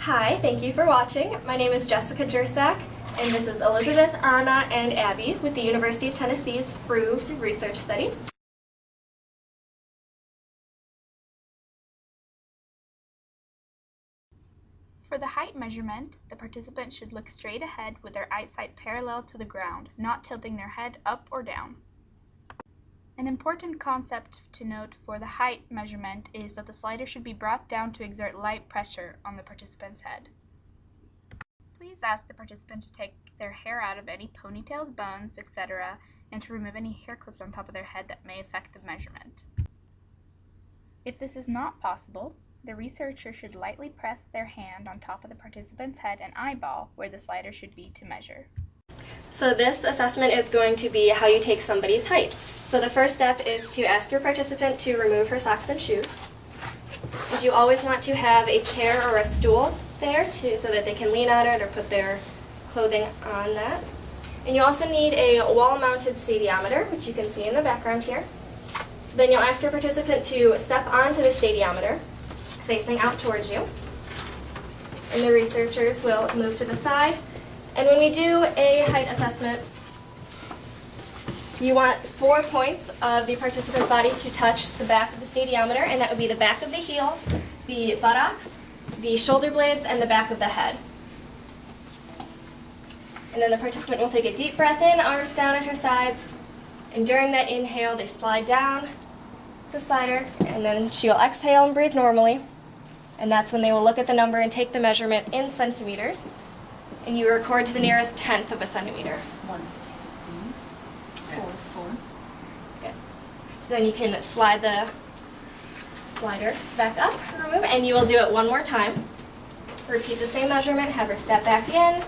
Hi, thank you for watching. My name is Jessica Jersak, and this is Elizabeth, Anna, and Abby with the University of Tennessee's Fruved research study. For the height measurement, the participant should look straight ahead with their eyesight parallel to the ground, not tilting their head up or down. An important concept to note for the height measurement is that the slider should be brought down to exert light pressure on the participant's head. Please ask the participant to take their hair out of any ponytails, buns, etc., and to remove any hair clips on top of their head that may affect the measurement. If this is not possible, the researcher should lightly press their hand on top of the participant's head and eyeball where the slider should be to measure. So this assessment is going to be how you take somebody's height. So the first step is to ask your participant to remove her socks and shoes. And you always want to have a chair or a stool there so that they can lean on it or put their clothing on that. And you also need a wall-mounted stadiometer, which you can see in the background here. So then you'll ask your participant to step onto the stadiometer, facing out towards you. And the researchers will move to the side. And when we do a height assessment, you want 4 points of the participant's body to touch the back of the stadiometer, and that would be the back of the heels, the buttocks, the shoulder blades, and the back of the head. And then the participant will take a deep breath in, arms down at her sides, and during that inhale they slide down the slider, and then she will exhale and breathe normally. And that's when they will look at the number and take the measurement in centimeters, and you record to the nearest tenth of a centimeter. 4. Good. So then you can slide the slider back up, remove, and you will do it one more time. Repeat the same measurement, have her step back in,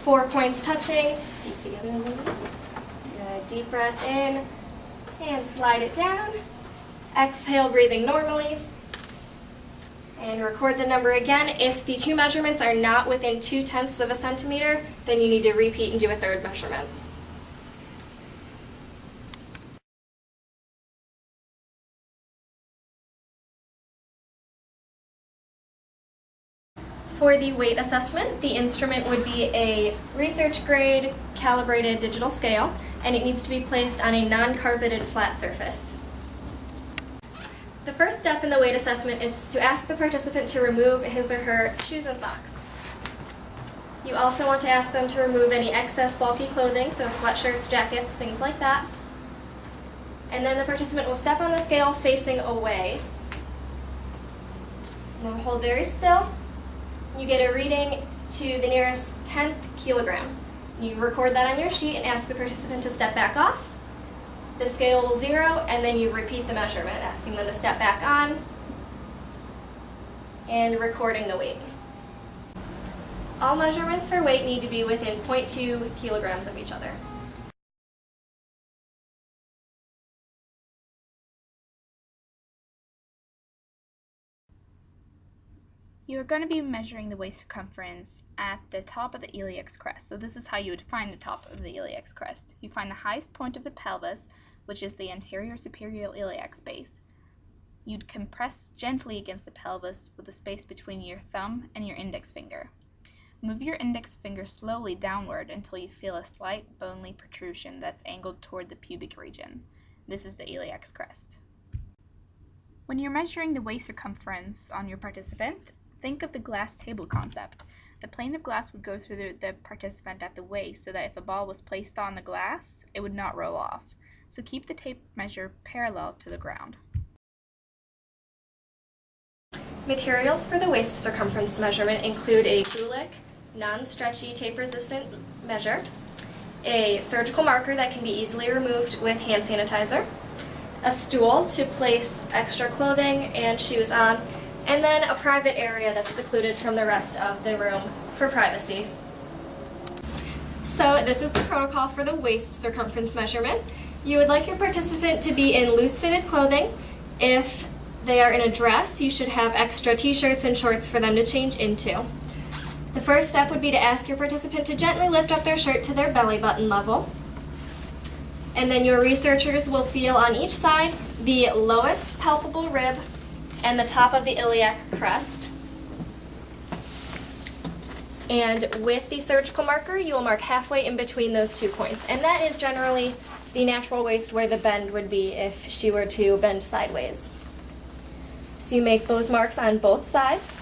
4 points touching, feet together a little bit. Good. Deep breath in, and slide it down. Exhale, breathing normally. And record the number again. If the two measurements are not within 0.2 of a centimeter, then you need to repeat and do a third measurement. For the weight assessment, the instrument would be a research-grade calibrated digital scale, and it needs to be placed on a non-carpeted flat surface. The first step in the weight assessment is to ask the participant to remove his or her shoes and socks. You also want to ask them to remove any excess bulky clothing, so sweatshirts, jackets, things like that. And then the participant will step on the scale facing away. And then hold very still. You get a reading to the nearest 10th kilogram. You record that on your sheet and ask the participant to step back off. The scale will zero, and then you repeat the measurement, asking them to step back on and recording the weight. All measurements for weight need to be within 0.2 kilograms of each other. You are going to be measuring the waist circumference at the top of the iliac crest. So this is how you would find the top of the iliac crest. You find the highest point of the pelvis, which is the anterior superior iliac space. You'd compress gently against the pelvis with the space between your thumb and your index finger. Move your index finger slowly downward until you feel a slight bony protrusion that's angled toward the pubic region. This is the iliac crest. When you're measuring the waist circumference on your participant, think of the glass table concept. The plane of glass would go through the participant at the waist so that if a ball was placed on the glass, it would not roll off. So keep the tape measure parallel to the ground. Materials for the waist circumference measurement include a Gulick non-stretchy tape-resistant measure, a surgical marker that can be easily removed with hand sanitizer, a stool to place extra clothing and shoes on, and then a private area that's secluded from the rest of the room for privacy. So this is the protocol for the waist circumference measurement. You would like your participant to be in loose-fitted clothing. If they are in a dress, you should have extra t-shirts and shorts for them to change into. The first step would be to ask your participant to gently lift up their shirt to their belly button level. And then your researchers will feel on each side the lowest palpable rib and the top of the iliac crest. And with the surgical marker, you will mark halfway in between those 2 points. And that is generally the natural waist where the bend would be if she were to bend sideways. So you make those marks on both sides,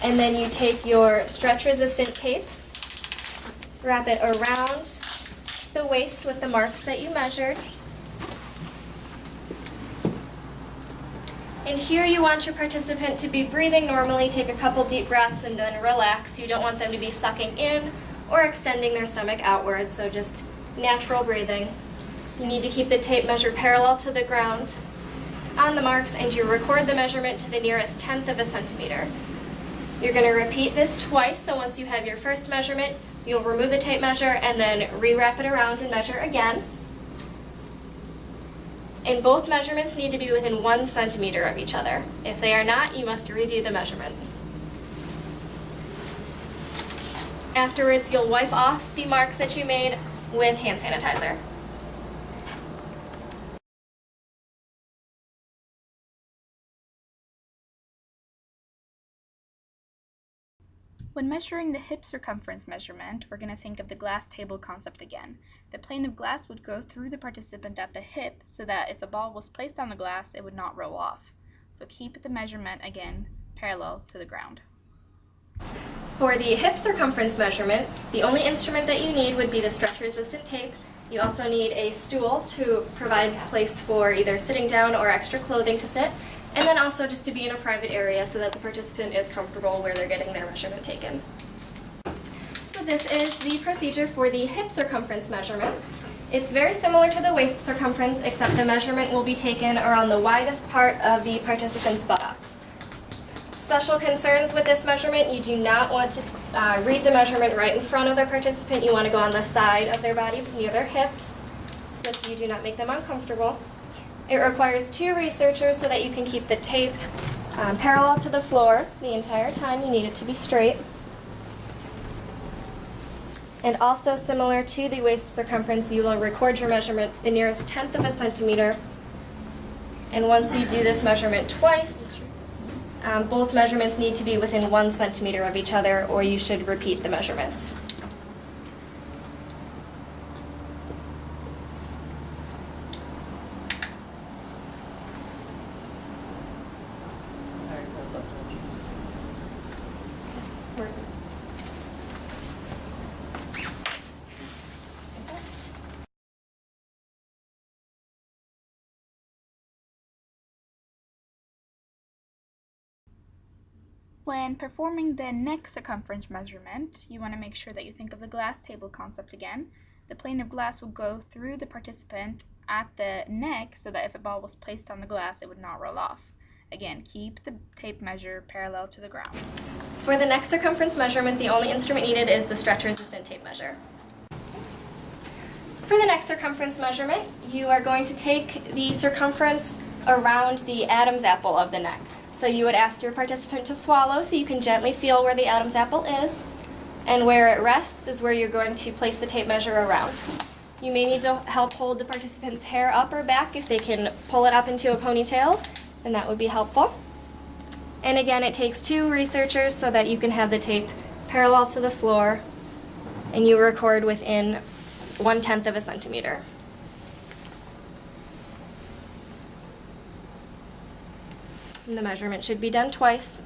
and then you take your stretch-resistant tape, wrap it around the waist with the marks that you measured. And here you want your participant to be breathing normally. Take a couple deep breaths and then relax. You don't want them to be sucking in or extending their stomach outward, so just natural breathing. You need to keep the tape measure parallel to the ground on the marks, and you record the measurement to the nearest 1/10 of a centimeter. You're going to repeat this twice, so once you have your first measurement, you'll remove the tape measure and then rewrap it around and measure again. And both measurements need to be within 1 centimeter of each other. If they are not, you must redo the measurement. Afterwards, you'll wipe off the marks that you made with hand sanitizer. When measuring the hip circumference measurement, we're going to think of the glass table concept again. The plane of glass would go through the participant at the hip so that if a ball was placed on the glass, it would not roll off. So keep the measurement, again, parallel to the ground. For the hip circumference measurement, the only instrument that you need would be the stretch-resistant tape. You also need a stool to provide place for either sitting down or extra clothing to sit, and then also just to be in a private area so that the participant is comfortable where they're getting their measurement taken. So this is the procedure for the hip circumference measurement. It's very similar to the waist circumference, except the measurement will be taken around the widest part of the participant's buttocks. Special concerns with this measurement: you do not want to read the measurement right in front of the participant. You want to go on the side of their body near their hips so that you do not make them uncomfortable. It requires 2 researchers so that you can keep the tape parallel to the floor the entire time. You need it to be straight. And also similar to the waist circumference, you will record your measurement to the nearest 1/10 of a centimeter. And once you do this measurement twice, both measurements need to be within 1 centimeter of each other, or you should repeat the measurement. When performing the neck circumference measurement, you want to make sure that you think of the glass table concept again. The plane of glass will go through the participant at the neck so that if a ball was placed on the glass, it would not roll off. Again, keep the tape measure parallel to the ground. For the neck circumference measurement, the only instrument needed is the stretch-resistant tape measure. For the neck circumference measurement, you are going to take the circumference around the Adam's apple of the neck. So you would ask your participant to swallow so you can gently feel where the Adam's apple is, and where it rests is where you're going to place the tape measure around. You may need to help hold the participant's hair up or back. If they can pull it up into a ponytail, then that would be helpful. And again, it takes 2 researchers so that you can have the tape parallel to the floor, and you record within 1/10 of a centimeter. And the measurement should be done twice.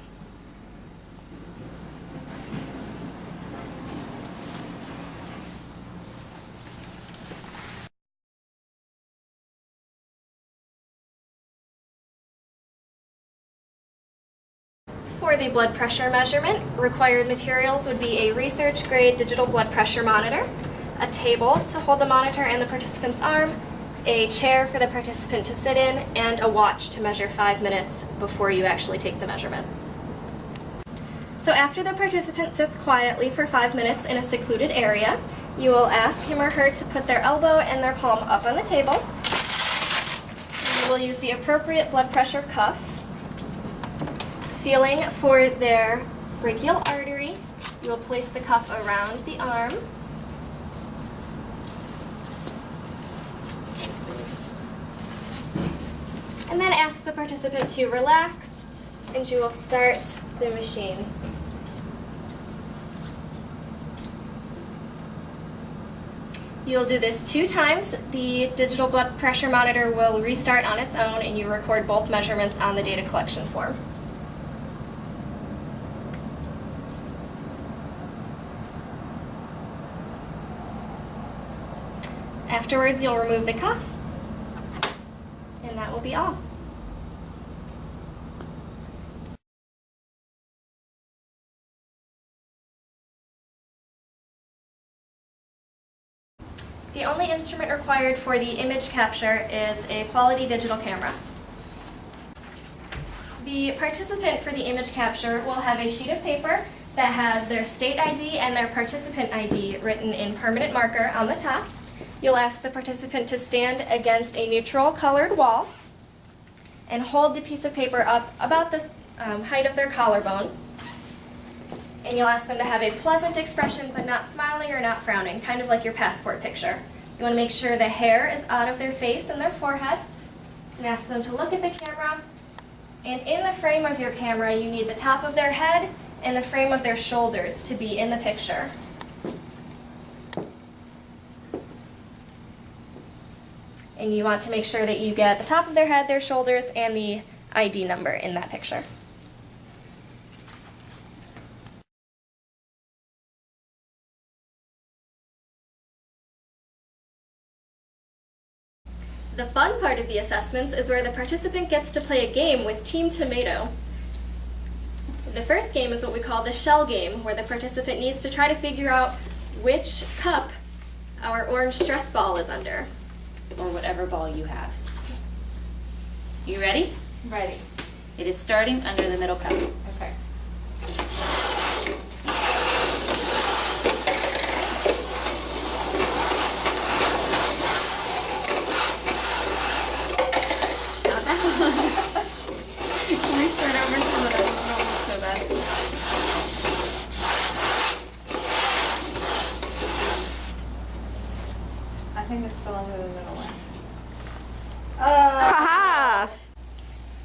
For the blood pressure measurement, required materials would be a research-grade digital blood pressure monitor, a table to hold the monitor and the participant's arm, a chair for the participant to sit in, and a watch to measure 5 minutes before you actually take the measurement. So after the participant sits quietly for 5 minutes in a secluded area, you will ask him or her to put their elbow and their palm up on the table. You will use the appropriate blood pressure cuff. Feeling for their brachial artery, you will place the cuff around the arm. And then ask the participant to relax, and you will start the machine. You'll do this 2 times. The digital blood pressure monitor will restart on its own and you record both measurements on the data collection form. Afterwards, you'll remove the cuff, and that will be all. The only instrument required for the image capture is a quality digital camera. The participant for the image capture will have a sheet of paper that has their state ID and their participant ID written in permanent marker on the top. You'll ask the participant to stand against a neutral colored wall and hold the piece of paper up about the height of their collarbone. And you'll ask them to have a pleasant expression, but not smiling or not frowning, kind of like your passport picture. You want to make sure the hair is out of their face and their forehead, and ask them to look at the camera. And in the frame of your camera, you need the top of their head and the frame of their shoulders to be in the picture. And you want to make sure that you get the top of their head, their shoulders, and the ID number in that picture. The fun part of the assessments is where the participant gets to play a game with Team Tomato. The first game is what we call the shell game, where the participant needs to try to figure out which cup our orange stress ball is under. Or whatever ball you have. You ready? Ready. It is starting under the middle cup. Okay. Can we start over so that I don't look so bad? I think it's still under the middle one. Haha!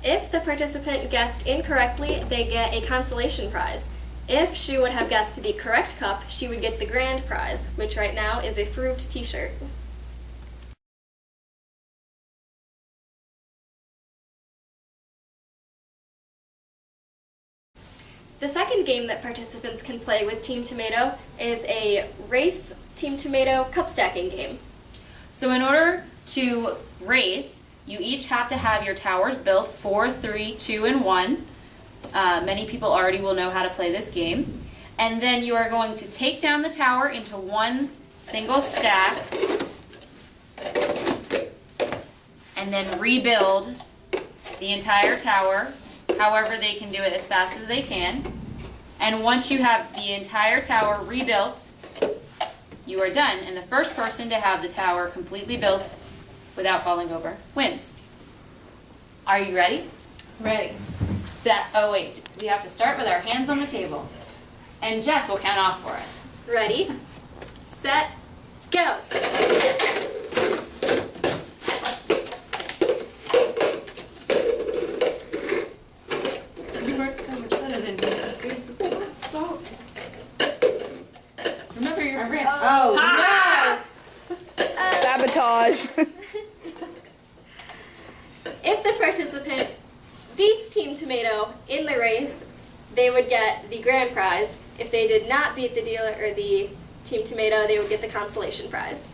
If the participant guessed incorrectly, they get a consolation prize. If she would have guessed the correct cup, she would get the grand prize, which right now is a Fruved t-shirt. The second game that participants can play with Team Tomato is a race Team Tomato cup stacking game. So in order to race, you each have to have your towers built 4, 3, 2, and 1. Many people already will know how to play this game. And then you are going to take down the tower into one single stack and then rebuild the entire tower. However, they can do it as fast as they can. And once you have the entire tower rebuilt, you are done. And the first person to have the tower completely built without falling over wins. Are you ready? Ready. Set. Oh wait, we have to start with our hands on the table. And Jess will count off for us. Ready, set, go! You work so much better than me. Stop. Remember your ring. Oh, Sabotage! If the participant beats Team Tomato in the race, they would get the grand prize. If they did not beat the dealer or the Team Tomato, they would get the consolation prize.